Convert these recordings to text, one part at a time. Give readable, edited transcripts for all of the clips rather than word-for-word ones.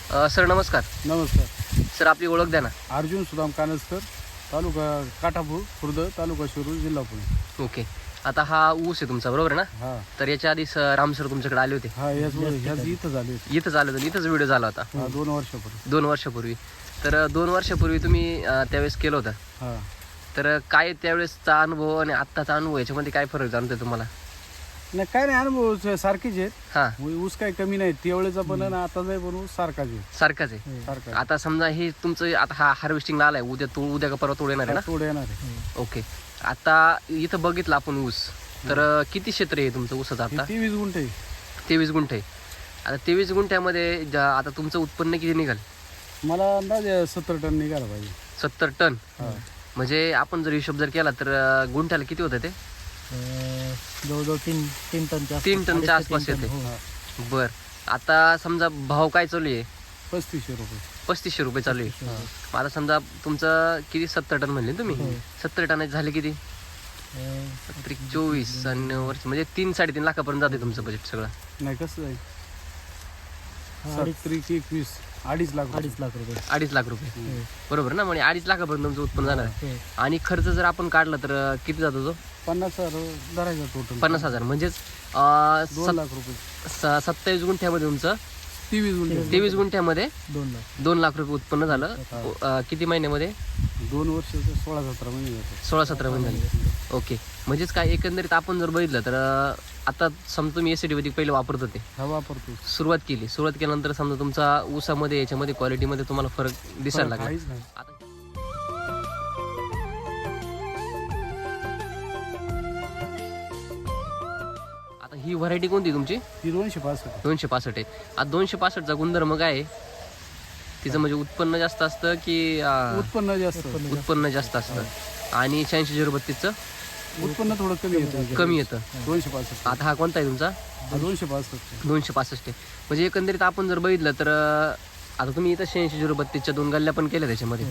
Sir नमस्कार. नमस्कार. Sir आपली ओळख द्या ना. अर्जुन सुदाम कानसकर, तालुका काठापूर, खुर्द, तालुका शिरूर, जिल्हा पुणे. ओके. आता हा ऊस आहे तुमचा, बरोबर आहे ना? हा तर याच्या आधी राम सर तुमच्याकडे आले होते. हा याच इथं झाले होते. इथंच आले होते, इथंच व्हिडिओ झाला होता. 2 वर्षापूर्वी. 2 वर्षापूर्वी. तर 2 वर्षापूर्वी तुम्ही त्यावेळेस केलं होतं. हा तर काय त्यावेळेसचा अनुभव आणि आत्ताचा अनुभव याच्यामध्ये काय फरक जाणतोय तुम्हाला? नाही काय नाही, अनुभव सारखेच आहेत. हां, ऊस काही कमी नाही, त्यावेळेचा पण आणि आताचा पण ऊस सारखाच आहे. सारखाच आहे. सारखा आता समजा हे तुमचं आता हा हार्वेस्टिंगला आलाय, उद्या का परवा तोड येणार आहे ना? थोडं येणार आहे. ओके. आता इथं बघितलं आपण ऊस, तर किती क्षेत्र आहे तुमचं ऊसाचं आता? 23 गुंठे. 23 गुंठे. आता 23 गुंठ्यामध्ये आता तुमचं उत्पन्न किती निघाल? मला अंदाज 70 टन निघाला पाहिजे. 70 टन. हा म्हणजे आपण जर हिशोब जर केला तर गुंठ्याला किती होतं ते? जवळजवळ 3 टनच्या 3 टनच्या आसपास येते. हा. बर. आता समजा भाव काय चालू आहे? 3500 रुपये. 3500 रुपये चालू आहे. हा. मग आता समजा तुमचं किती 70 टन म्हणले ना तुम्ही? हो. 70 टनाचे झाले किती? 24 आणि वर्ष म्हणजे 3-3.5 लाखापर्यंत जाते तुमचं बजेट सगळं. नाही कसं आहे, 21 2.5 लाख. 2.5 लाख रुपये. 2.5 लाख रुपये. हम्म. बरोबर ना? म्हणजे 2.5 लाखापर्यंत तुमचं उत्पन्न जाणार आहे. हो. आणि खर्च जर आपण काढला तर किती जातो तो? 50,000 धरायचा टोटल. 50,000. म्हणजेच 2 लाख रुपये. 27 गुंठ्यामध्ये तुमचं 23 गुंठे. 23 गुंठ्यामध्ये 2 लाख. 2 लाख रुपये उत्पन्न झालं. किती महिन्यामध्ये? 2 वर्ष 16-17 महिने जातात. 16-17 महिने झाले. ओके. म्हणजेच काय एकंदरीत आपण जर बघितलं तर आता समजा तुम्ही एसिडी वैदिक पहिले वापरत होते, हा वापरतो. सुरुवात केल्यानंतर समजा तुमचा ऊसामध्ये याच्यामध्ये क्वालिटीमध्ये तुम्हाला फरक दिसायला लागला. काहीच नाही. आता आता ही व्हरायटी कोणती तुमची? ती 265. 265 आहे. आता 265चा गुणधर्म काय आहे? तिचं म्हणजे उत्पन्न जास्त असतं की उत्पन्न जास्त. उत्पन्न जास्त असतं? आणि 86-032चं उत्पन्न थोडं कमी येतं. कमी येतं. 265. आता हा कोणता आहे तुमचा? 265. 265 आहे. म्हणजे एकंदरीत आपण जर बघितलं तर आता तुम्ही इथं 86-032च्या 2 गल्ल्या पण केल्या त्याच्यामध्ये,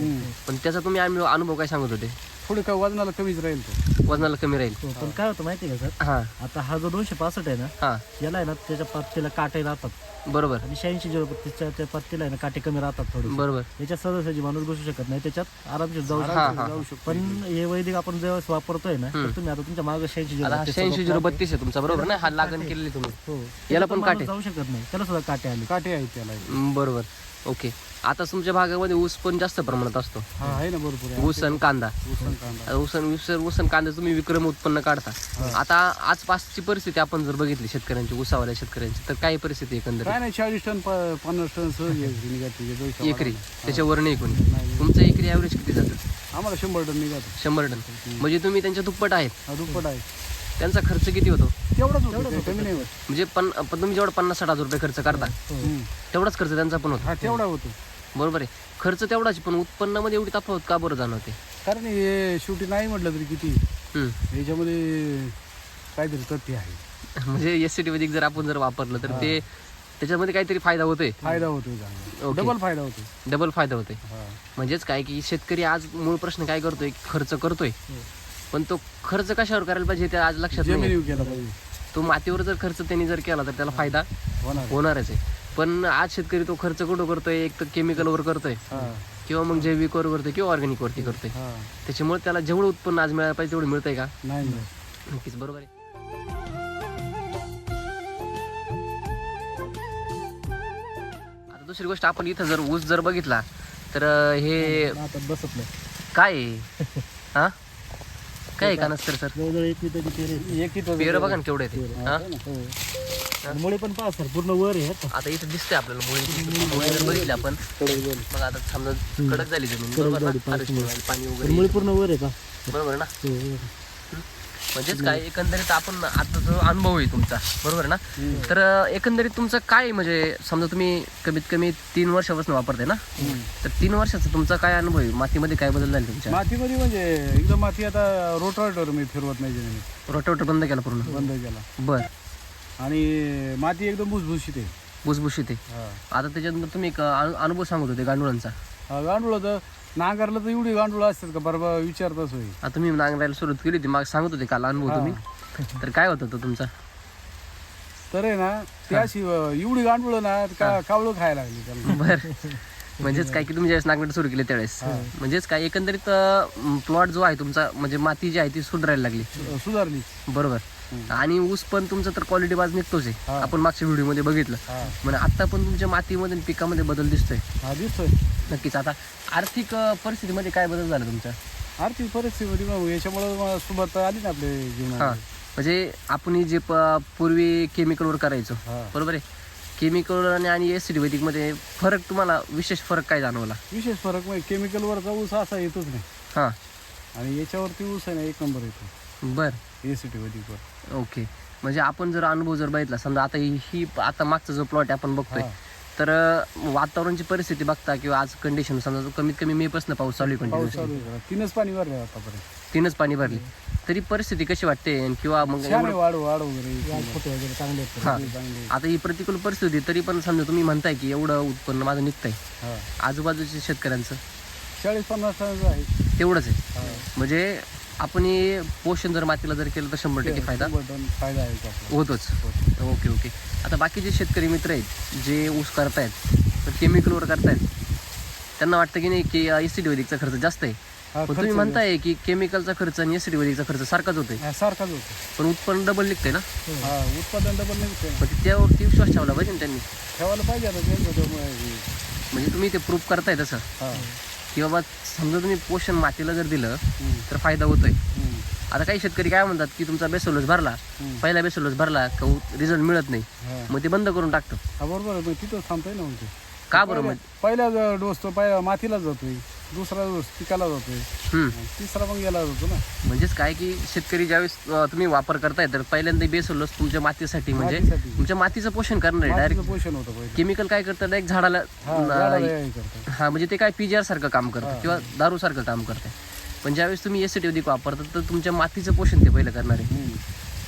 पण त्याचा तुम्ही अनुभव काय सांगत होते? थोडे काय वजनाला कमीच राहील तो. वजनाला कमी राहील. हो, पण काय होतं माहिती आहे का सर, हां आता हा जो 265 आहे ना, हां, याला आहे ना त्याच्या पत्तीला काटे राहतात. बरोबर आणि 86-032च्या त्या पत्तीला आहे ना काटे कमी राहतात थोडे. बरोबर. याच्यात सहजासहजी माणूस बसू शकत नाही, त्याच्यात आरामशीर जाऊ शकतो. हा. जाऊ शकतो. पण हे वैदिक आपण जेव्हा वापरतोय ना, तर तुम्ही आता तुमच्या मागे आता 86-032 86-032 आहे तुमचा, बरोबर ना? हा लागण केलेली तुम्ही. हो. याला पण माणूस काटे? जाऊ शकत नाही, त्याला सुद्धा काटे आले. काटे आहेत त्याला. बरोबर. ओके. आता तुमच्या भागामध्ये ऊस पण जास्त प्रमाणात असतो. हा आहे ना, भरपूर आहे. ऊस आणि कांदा. ऊसन कांदा. आता ऊस आणि कांदा तुम्ही विक्रम उत्पन्न काढता. आता आसपासची परिस्थिती आपण जर बघितली शेतकऱ्यांची, ऊसावाल्या शेतकऱ्यांची, तर काय परिस्थिती एकंदरीत काय नाही, 40 टन 50 टन सहज निघाते. एकरी? त्याच्यावर नाही कोणी? नाही. तुमचं एकरी ॲव्हरेज किती जातं? आम्हाला 100 टन निघात. 100 टन. म्हणजे तुम्ही त्यांच्या दुप्पट आहेत. हा दुप्पट आहे. त्यांचा खर्च किती होतो? तेवढाच होतो, काही कमी नाही होत. म्हणजे पण तुम्ही जेवढा 50-60 हजार रुपये खर्च करता तेवढाच खर्च त्यांचा पण होतो. हा तेवढा होतो. बरोबर आहे. खर्च तेवढाच, पण उत्पन्नामध्ये एवढी तफावत का बरं जाणवते? कारण हे शेवटी नाही म्हटलं तरी किती याच्यामध्ये काहीतरी तथ्य आहे. म्हणजे एससीटी वैदिक जर आपण जर वापरलं तर ते त्याच्यामध्ये काहीतरी फायदा होतोय. फायदा होतोय चांगला. ओके. डबल फायदा होतो. डबल फायदा होतोय. हा. म्हणजेच काय की शेतकरी आज मूळ प्रश्न काय करतोय? खर्च करतोय, पण तो खर्च कशावर करायला पाहिजे ते आज लक्षात नाही. जमिनीवर केला पाहिजे. तो मातीवर जर खर्च त्यांनी जर केला तर त्याला फायदा होणार. होणारच आहे. पण आज शेतकरी तो खर्च कुठं करतोय? एक तर केमिकलवर करतोय, हा किंवा मग जैविकवर करतोय, किंवा ऑर्गॅनिक वरती करतोय. हा. त्याच्यामुळे त्याला जेवढं उत्पन्न आज मिळायला पाहिजे तेवढं मिळतंय का? नाही नाही. नक्कीच बरोबर आहे. आता दुसरी गोष्ट, आपण इथं जर ऊस जर बघितला तर हे आता बसत नाही. काय आहे? हा काय आहे कानस्तर सर? जवळजवळ 1 तरी पेरे. एक पेरं बघा ना केवढे ते. हा हो. आणि मुळे पण पहा सर, पूर्ण वर आहे आता. आता इथं दिसतंय आपल्याला मुळे जर बघितली आपण, बघा आता समजा कडक झाली जमीन, बरोबर ना? पाणी वगैरे मुळे पूर्ण वर आहे का? बरोबर ना? हो, हो. म्हणजेच काय एकंदरीत आपण आता जो अनुभव आहे तुमचा, बरोबर ना? तर एकंदरीत तुमचं काय म्हणजे समजा तुम्ही कमीत कमी 3 वर्षापासून वापरताय ना, तर 3 वर्षाचा तुमचा काय अनुभव आहे? मातीमध्ये काय बदल झाले तुमच्या? मातीमध्ये म्हणजे एकदम माती आता रोटावेटर मी फिरवत नाही जमिनीत. रोटावेटर बंद केला पूर्ण? बंद केला. बर. आणि माती एकदम भुसभुशीत आहे. भुसभुशीत आहे. हा. आता त्याच्यात तुम्ही एक अनुभव सांगत होते गांडुळांचा. गांडूळ तर नांगरलं तर एवढी गांडूळ असतात का बरोबर विचारताच होईल. आता तुम्ही नांगरायला सुरुवात केली होती, मग सांगत होते काल अनुभव तुम्ही, तर काय होता तो तुमचा? तर आहे ना ती अशी एवढी गांडूळ ना कावळं खायला लागली त्याला. बर म्हणजेच काय की तुम्ही ज्यावेळेस नांगरट सुरू केले त्यावेळेस म्हणजेच काय एकंदरीत प्लॉट जो आहे तुमचा म्हणजे माती जी आहे ती सुधारायला लागली. सुधारली. बरोबर. आणि ऊस पण तुमचा तर क्वालिटी बाज निघतोच आहे. हा. आपण मागच्या व्हिडिओ मध्ये बघितलं. म्हणजे आता पण तुमच्या मातीमध्ये आणि पिकामध्ये बदल दिसतोय. हा दिसतोय. नक्कीच. आता आर्थिक परिस्थितीमध्ये काय बदल झाला तुमच्या? आर्थिक परिस्थिती याच्यामुळे सुबत आली ना आपल्या हा जीवनात. म्हणजे आपण जे पूर्वी केमिकलवर करायचो हा. बरोबर आहे. केमिकल आणि ऍसिड मध्ये फरक तुम्हाला विशेष फरक काय जाणवला? विशेष फरक म्हणजे केमिकलवरचा ऊस असा येतोच नाही हा आणि याच्यावरती ऊस आहे ना एक नंबर येतो बर एसिटी वर. ओके. म्हणजे आपण जर अनुभव जर बघितला समजा आता ही आता मागचा जो प्लॉट आपण बघतोय हा. तर वातावरणाची परिस्थिती बघता किंवा आज कंडिशन समजा कमीत कमी मे पासून पाऊस चालू आहे पाऊस कंटिन्यू चालू आहे. 3च पाणी भरले आतापर्यंत. 3च पाणी भरली तरी परिस्थिती कशी वाटते आणि किंवा मग छान आहे. वाढ वगैरे फोटो वगैरे चांगले आहेत. हा. चांगले. आता ही प्रतिकूल परिस्थिती तरी पण समजा तुम्ही म्हणताय की एवढं उत्पन्न माझं निघतंय हा आजूबाजूच्या शेतकऱ्यांचं 40-50 टन आहे. तेवढंच आहे. हा. म्हणजे आपण हे पोषण जर मातीला जर केलं तर 100% फायदा 100 टन फायदा आहे आपला. होतोच. Okay okay. आता बाकीचे शेतकरी मित्र आहेत जे ऊस करतायत तर केमिकलवर करतायत त्यांना वाटतं की नाही की एसिड वैदिकचा खर्च जास्त आहे. हा, पण खर्च तुम्ही म्हणताय की केमिकलचा खर्च आणि एसिड वैदिकचा खर्च सारखाच होतोय हा, सारखाच होतो. पण उत्पन्न डबल निघतंय ना. हा उत्पादन डबल निघते. मग त्यावरती विश्वास ठेवला पाहिजे ना त्यांनी. ठेवायला पाहिजे आता त्यांचं म्हणजे तुम्ही ते प्रूफ करताय तसं हा. की बाबा समजा तुम्ही पोषण मातीला जर दिलं हम्म. तर फायदा होतोय. हम्म. आता काही शेतकरी काय म्हणतात की तुमचा बेसोलस भरला पहिला बेसोलस भरला का रिझल्ट मिळत नाही हा. मग ते बंद करून टाकतो. हा बरोबर आहे. मग तिथंच थांबतोय ना म्हणते. का बरं मग? पहिला डोस तो पहिला मातीला जातोय, दुसरा डोस पिकाला जातोय, हम्म. तिसरा मग याला जातो ना. म्हणजेच काय की शेतकरी ज्यावेळेस तुम्ही वापर करताय तर पहिल्यांदा बेसोलस तुमच्या मातीसाठी म्हणजे मातीसाठी. तुमच्या मातीचं पोषण करणार आहे. मातीचं डायरेक्ट पोषण होतं पहिले. केमिकल काय करतं डायरेक्ट झाडाला हा, झाडाला हे करतं. हा म्हणजे ते काय पीजीआर सारखं काम करतं हा. किंवा दारू सारखं काम करतं. पण ज्यावेळेस तुम्ही एसिड वापरता तर तुमच्या मातीचं पोषण ते पहिलं करणार आहे. हम्म.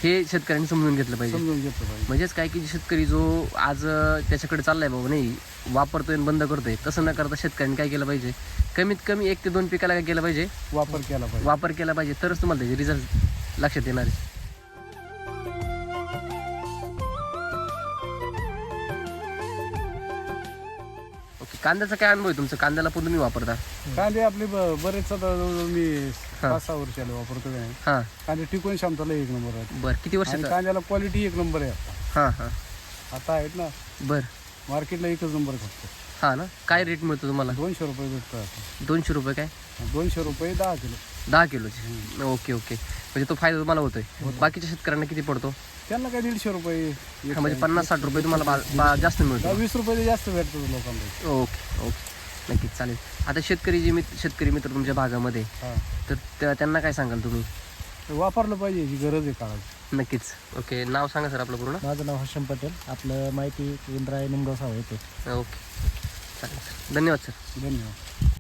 हे शेतकऱ्यांनी समजून घेतलं पाहिजे. समजून घेतलं पाहिजे. म्हणजेच काय की शेतकरी जो आज त्याच्याकडे चाललाय बाबा नाही वापरतोय आणि बंद करतोय तसं न करता शेतकऱ्यांनी काय केलं पाहिजे कमीत कमी 1 ते 2 पिकाला काय केलं पाहिजे वापर केला पाहिजे. वापर केला पाहिजे तरच तुम्हाला त्याचे रिझल्ट लक्षात येणार आहे. ओके. कांद्याचा काय अनुभव आहे तुमचा? कांद्याला पण तुम्ही वापरता? कांदे आपले बरेच आता जवळजवळ मी हा. 5-6 वर्षाला वापरतो काय. हा कांदे टिकून क्षमताला एक नंबर आहे. बर किती आणि वर्षाचा? कांद्याला क्वालिटी एक नंबर आहे आता. हा हा आता आहेत ना बर मार्केटला एकच नंबर खपतो. हा ना. काय रेट मिळतो तुम्हाला? 200 रुपये भेटतो आता. 200 रुपये काय? 200 रुपये 10 किलो. 10 किलोचे. Okay okay. म्हणजे तो फायदा तुम्हाला होतोय. बाकीच्या शेतकऱ्यांना किती पडतो? त्यांना काय 150 रुपये. हा, म्हणजे 50-60 रुपये तुम्हाला जास्त मिळतो. 20 रुपये जास्त भेटतो लोकांना. Okay okay. नक्कीच चालेल. आता शेतकरी मित्र तुमच्या भागामध्ये हा. तर त्यांना काय सांगाल तुम्ही? वापरलं पाहिजे, ही गरज आहे काळाची. नक्कीच. ओके. नाव सांगा सर आपलं पूर्ण. माझं नाव हर्षम पटेल. आपलं माहिती इंद्राय निमगाव सावा येते. ओके चालेल सर. धन्यवाद सर. धन्यवाद.